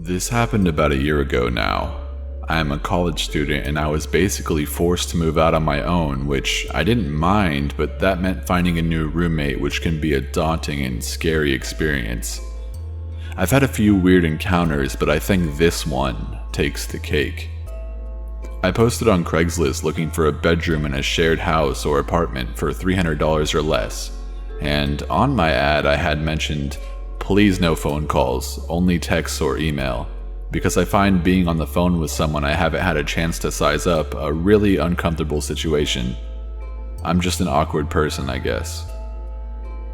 This happened about a year ago now. I am a college student and I was basically forced to move out on my own, which I didn't mind, but that meant finding a new roommate, which can be a daunting and scary experience. I've had a few weird encounters, but I think this one takes the cake. I posted on Craigslist looking for a bedroom in a shared house or apartment for $300 or less, and on my ad I had mentioned, please no phone calls, only texts or email, because I find being on the phone with someone I haven't had a chance to size up a really uncomfortable situation. I'm just an awkward person, I guess.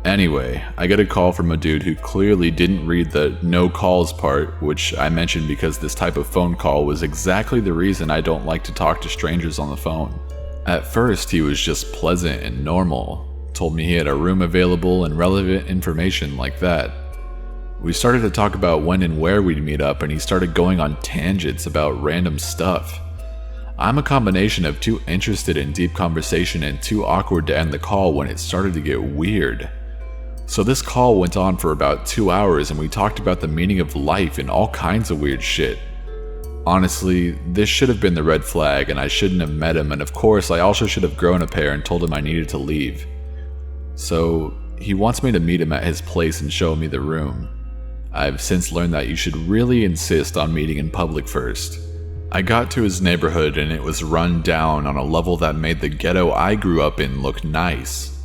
Anyway, I get a call from a dude who clearly didn't read the no calls part, which I mentioned because this type of phone call was exactly the reason I don't like to talk to strangers on the phone. At first, he was just pleasant and normal, told me he had a room available and relevant information like that. We started to talk about when and where we'd meet up, and he started going on tangents about random stuff. I'm a combination of too interested in deep conversation and too awkward to end the call when it started to get weird. So this call went on for about 2 hours and we talked about the meaning of life and all kinds of weird shit. Honestly, this should have been the red flag and I shouldn't have met him, and of course I also should have grown a pair and told him I needed to leave. So he wants me to meet him at his place and show me the room. I've since learned that you should really insist on meeting in public first. I got to his neighborhood and it was run down on a level that made the ghetto I grew up in look nice.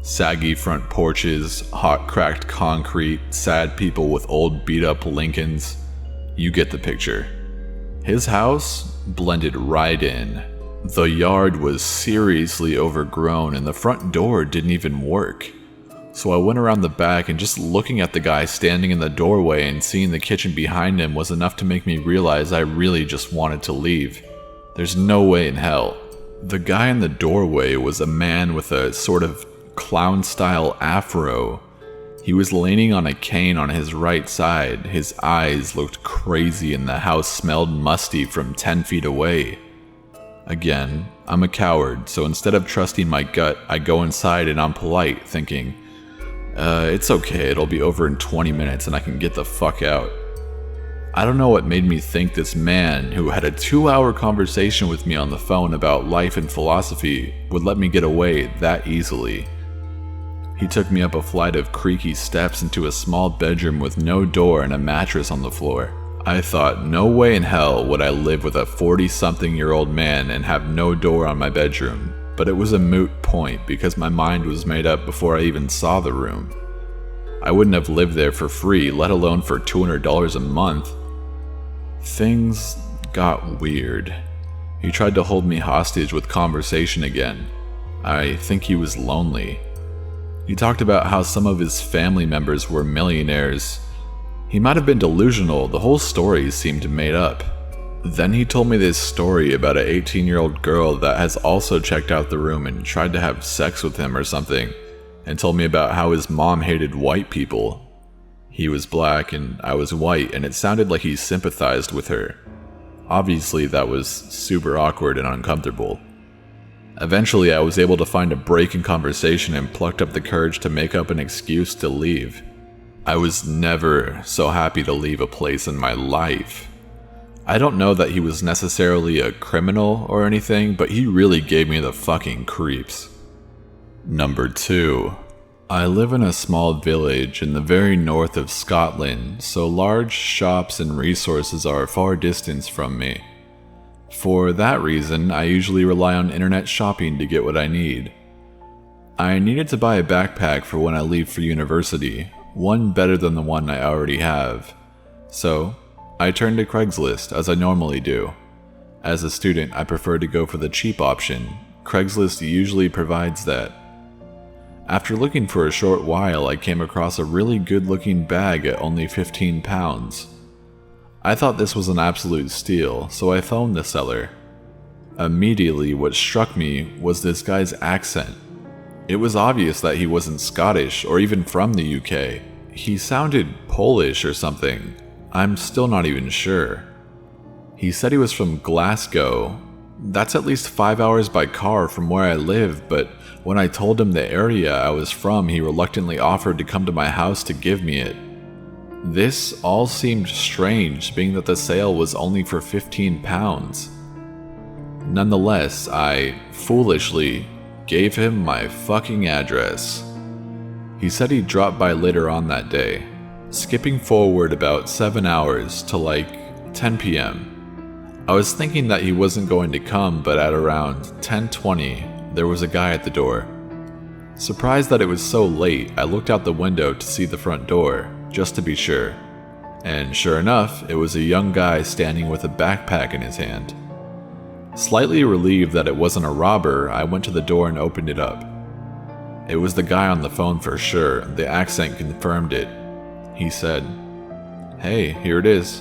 Saggy front porches, hot cracked concrete, sad people with old beat up Lincolns. You get the picture. His house blended right in. The yard was seriously overgrown and the front door didn't even work. So I went around the back, and just looking at the guy standing in the doorway and seeing the kitchen behind him was enough to make me realize I really just wanted to leave. There's no way in hell. The guy in the doorway was a man with a sort of clown-style afro. He was leaning on a cane on his right side, his eyes looked crazy, and the house smelled musty from 10 feet away. Again, I'm a coward, so instead of trusting my gut, I go inside and I'm polite, thinking, it's okay, it'll be over in 20 minutes and I can get the fuck out. I don't know what made me think this man, who had a 2-hour conversation with me on the phone about life and philosophy, would let me get away that easily. He took me up a flight of creaky steps into a small bedroom with no door and a mattress on the floor. I thought, no way in hell would I live with a 40-something-year-old man and have no door on my bedroom. But it was a moot point because my mind was made up before I even saw the room. I wouldn't have lived there for free, let alone for $200 a month. Things got weird. He tried to hold me hostage with conversation again. I think he was lonely. He talked about how some of his family members were millionaires. He might have been delusional, the whole story seemed made up. Then he told me this story about an 18-year-old girl that has also checked out the room and tried to have sex with him or something, and told me about how his mom hated white people. He was black and I was white, and it sounded like he sympathized with her. Obviously that was super awkward and uncomfortable. Eventually I was able to find a break in conversation and plucked up the courage to make up an excuse to leave. I was never so happy to leave a place in my life. I don't know that he was necessarily a criminal or anything, but he really gave me the fucking creeps. Number 2. I live in a small village in the very north of Scotland, so large shops and resources are a far distance from me. For that reason, I usually rely on internet shopping to get what I need. I needed to buy a backpack for when I leave for university, one better than the one I already have. So, I turned to Craigslist as I normally do. As a student, I prefer to go for the cheap option. Craigslist usually provides that. After looking for a short while, I came across a really good-looking bag at only £15. I thought this was an absolute steal, so I phoned the seller. Immediately, what struck me was this guy's accent. It was obvious that he wasn't Scottish or even from the UK. He sounded Polish or something. I'm still not even sure. He said he was from Glasgow. That's at least 5 hours by car from where I live, but when I told him the area I was from, he reluctantly offered to come to my house to give me it. This all seemed strange, being that the sale was only for £15. Nonetheless, I foolishly gave him my fucking address. He said he'd drop by later on that day, skipping forward about 7 hours to like 10 p.m. I was thinking that he wasn't going to come, but at around 10:20, there was a guy at the door. Surprised that it was so late, I looked out the window to see the front door, just to be sure. And sure enough, it was a young guy standing with a backpack in his hand. Slightly relieved that it wasn't a robber, I went to the door and opened it up. It was the guy on the phone for sure, the accent confirmed it. He said, "Hey, here it is."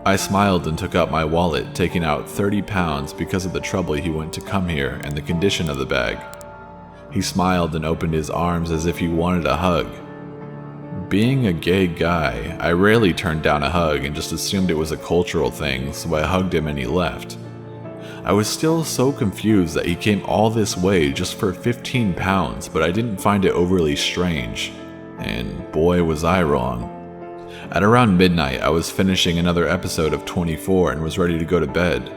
I smiled and took out my wallet, taking out £30 because of the trouble he went to come here and the condition of the bag. He smiled and opened his arms as if he wanted a hug. Being a gay guy, I rarely turned down a hug and just assumed it was a cultural thing, so I hugged him and he left. I was still so confused that he came all this way just for £15, but I didn't find it overly strange. And boy was I wrong. At around midnight, I was finishing another episode of 24 and was ready to go to bed.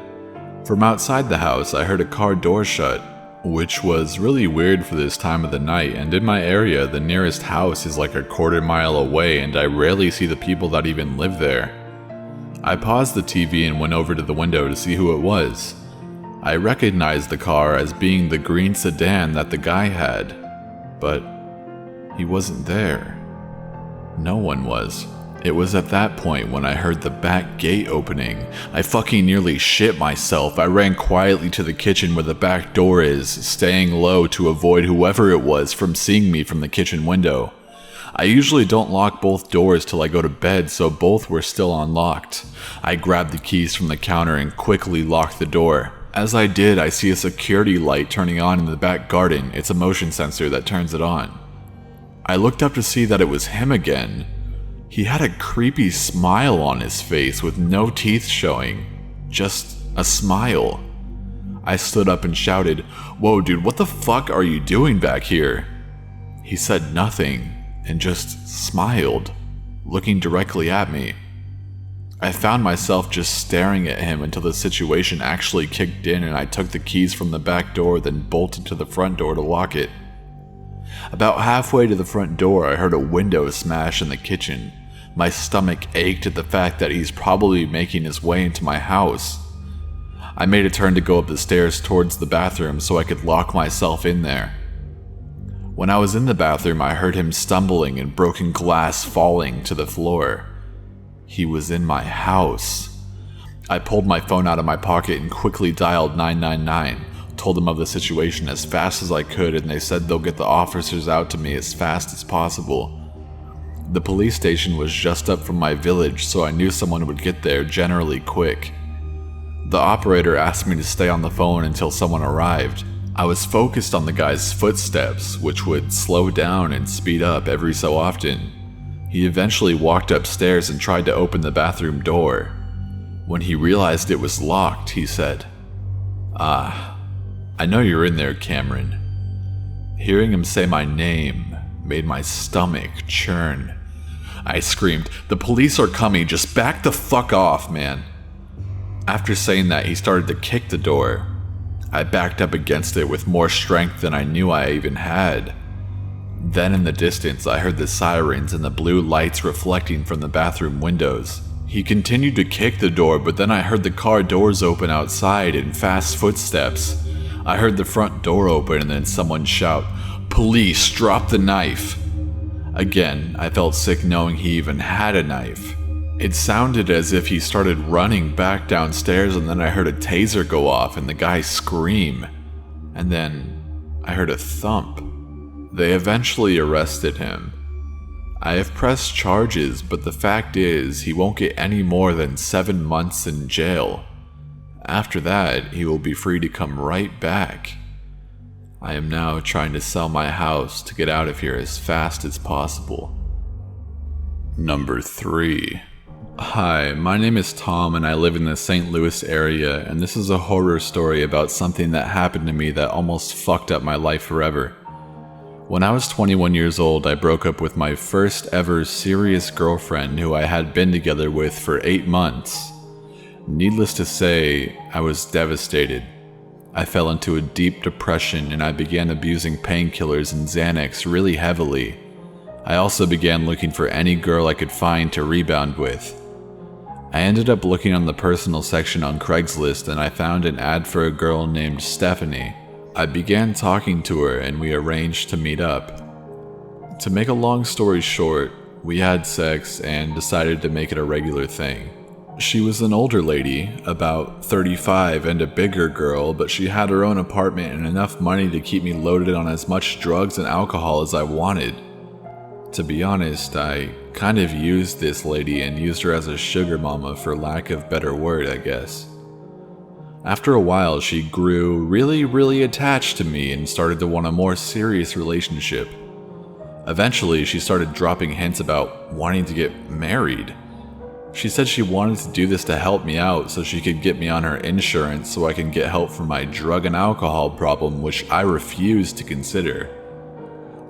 From outside the house, I heard a car door shut, which was really weird for this time of the night, and in my area, the nearest house is like a quarter-mile away and I rarely see the people that even live there. I paused the TV and went over to the window to see who it was. I recognized the car as being the green sedan that the guy had, but he wasn't there. No one was. It was at that point when I heard the back gate opening. I fucking nearly shit myself. I ran quietly to the kitchen where the back door is, staying low to avoid whoever it was from seeing me from the kitchen window. I usually don't lock both doors till I go to bed, so both were still unlocked. I grabbed the keys from the counter and quickly locked the door. As I did, I see a security light turning on in the back garden. It's a motion sensor that turns it on. I looked up to see that it was him again. He had a creepy smile on his face with no teeth showing. Just a smile. I stood up and shouted, "Whoa dude, what the fuck are you doing back here?" He said nothing and just smiled, looking directly at me. I found myself just staring at him until the situation actually kicked in and I took the keys from the back door, then bolted to the front door to lock it. About halfway to the front door, I heard a window smash in the kitchen. My stomach ached at the fact that he's probably making his way into my house. I made a turn to go up the stairs towards the bathroom so I could lock myself in there. When I was in the bathroom, I heard him stumbling and broken glass falling to the floor. He was in my house. I pulled my phone out of my pocket and quickly dialed 999, told them of the situation as fast as I could, and they said they'll get the officers out to me as fast as possible. The police station was just up from my village, so I knew someone would get there generally quick. The operator asked me to stay on the phone until someone arrived. I was focused on the guy's footsteps, which would slow down and speed up every so often. He eventually walked upstairs and tried to open the bathroom door. When he realized it was locked, he said, "Ah, I know you're in there, Cameron." Hearing him say my name made my stomach churn. I screamed, "The police are coming, just back the fuck off, man." After saying that, he started to kick the door. I backed up against it with more strength than I knew I even had. Then in the distance, I heard the sirens and the blue lights reflecting from the bathroom windows. He continued to kick the door, but then I heard the car doors open outside and fast footsteps. I heard the front door open and then someone shout, "Police, drop the knife." Again, I felt sick knowing he even had a knife. It sounded as if he started running back downstairs, and then I heard a taser go off and the guy scream. And then I heard a thump. They eventually arrested him. I have pressed charges, but the fact is, he won't get any more than 7 months in jail. After that, he will be free to come right back. I am now trying to sell my house to get out of here as fast as possible. Number 3. Hi, my name is Tom and I live in the St. Louis area, and this is a horror story about something that happened to me that almost fucked up my life forever. When I was 21 years old, I broke up with my first ever serious girlfriend who I had been together with for 8 months. Needless to say, I was devastated. I fell into a deep depression and I began abusing painkillers and Xanax really heavily. I also began looking for any girl I could find to rebound with. I ended up looking on the personal section on Craigslist and I found an ad for a girl named Stephanie. I began talking to her and we arranged to meet up. To make a long story short, we had sex and decided to make it a regular thing. She was an older lady, about 35 and a bigger girl, but she had her own apartment and enough money to keep me loaded on as much drugs and alcohol as I wanted. To be honest, I kind of used this lady and used her as a sugar mama for lack of better word, I guess. After a while, she grew really attached to me and started to want a more serious relationship. Eventually, she started dropping hints about wanting to get married. She said she wanted to do this to help me out so she could get me on her insurance so I can get help for my drug and alcohol problem, which I refused to consider.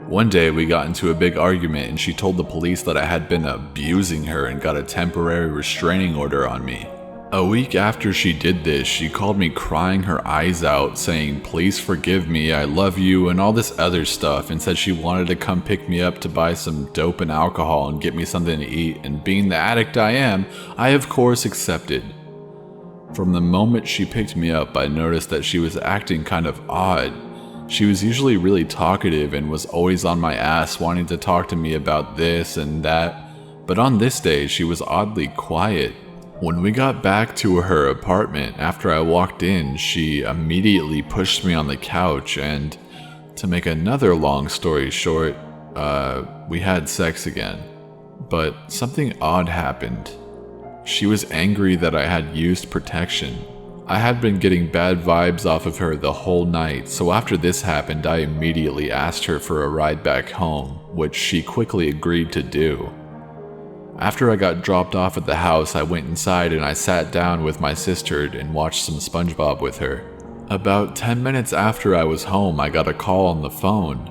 One day we got into a big argument and she told the police that I had been abusing her and got a temporary restraining order on me. A week after she did this, she called me crying her eyes out, saying, "Please forgive me, I love you," and all this other stuff, and said she wanted to come pick me up to buy some dope and alcohol and get me something to eat, and being the addict I am, I of course accepted. From the moment she picked me up, I noticed that she was acting kind of odd. She was usually really talkative and was always on my ass wanting to talk to me about this and that, but on this day she was oddly quiet. When we got back to her apartment, after I walked in, she immediately pushed me on the couch and, to make another long story short, we had sex again. But something odd happened. She was angry that I had used protection. I had been getting bad vibes off of her the whole night, so after this happened, I immediately asked her for a ride back home, which she quickly agreed to do. After I got dropped off at the house, I went inside and I sat down with my sister and watched some SpongeBob with her. About 10 minutes after I was home, I got a call on the phone.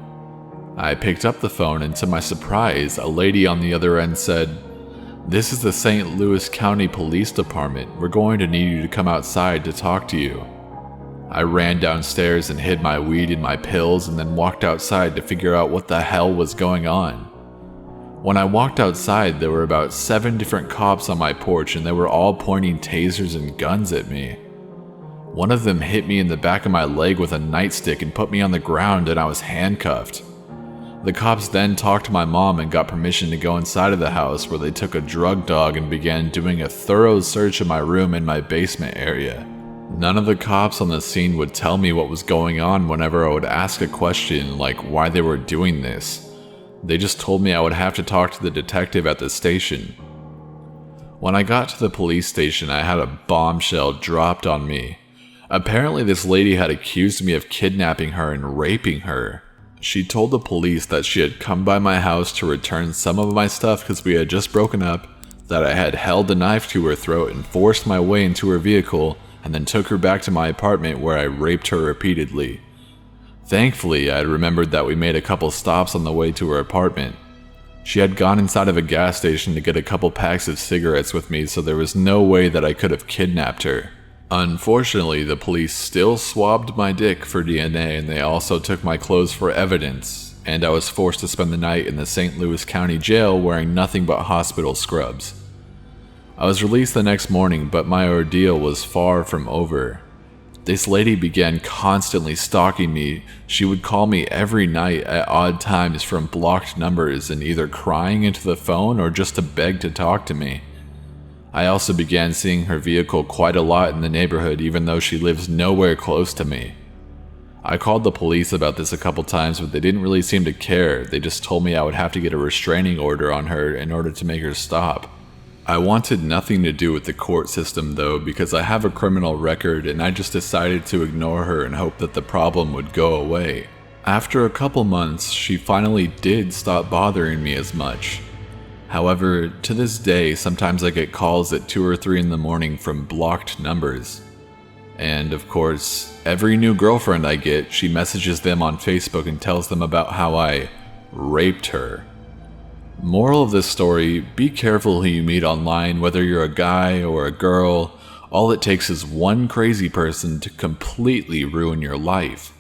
I picked up the phone and to my surprise, a lady on the other end said, "This is the St. Louis County Police Department. We're going to need you to come outside to talk to you." I ran downstairs and hid my weed and my pills and then walked outside to figure out what the hell was going on. When I walked outside, there were about 7 different cops on my porch and they were all pointing tasers and guns at me. One of them hit me in the back of my leg with a nightstick and put me on the ground and I was handcuffed. The cops then talked to my mom and got permission to go inside of the house, where they took a drug dog and began doing a thorough search of my room and my basement area. None of the cops on the scene would tell me what was going on whenever I would ask a question like why they were doing this. They just told me I would have to talk to the detective at the station. When I got to the police station, I had a bombshell dropped on me. Apparently this lady had accused me of kidnapping her and raping her. She told the police that she had come by my house to return some of my stuff because we had just broken up, that I had held a knife to her throat and forced my way into her vehicle, and then took her back to my apartment where I raped her repeatedly. Thankfully, I remembered that we made a couple stops on the way to her apartment. She had gone inside of a gas station to get a couple packs of cigarettes with me, so there was no way that I could have kidnapped her. Unfortunately, the police still swabbed my dick for DNA and they also took my clothes for evidence, and I was forced to spend the night in the St. Louis County Jail wearing nothing but hospital scrubs. I was released the next morning, but my ordeal was far from over. This lady began constantly stalking me. She would call me every night at odd times from blocked numbers and either crying into the phone or just to beg to talk to me. I also began seeing her vehicle quite a lot in the neighborhood, even though she lives nowhere close to me. I called the police about this a couple times, but they didn't really seem to care. They just told me I would have to get a restraining order on her in order to make her stop. I wanted nothing to do with the court system though, because I have a criminal record and I just decided to ignore her and hope that the problem would go away. After a couple months, she finally did stop bothering me as much. However, to this day, sometimes I get calls at 2 or 3 in the morning from blocked numbers. And of course, every new girlfriend I get, she messages them on Facebook and tells them about how I raped her. Moral of this story, be careful who you meet online, whether you're a guy or a girl. All it takes is one crazy person to completely ruin your life.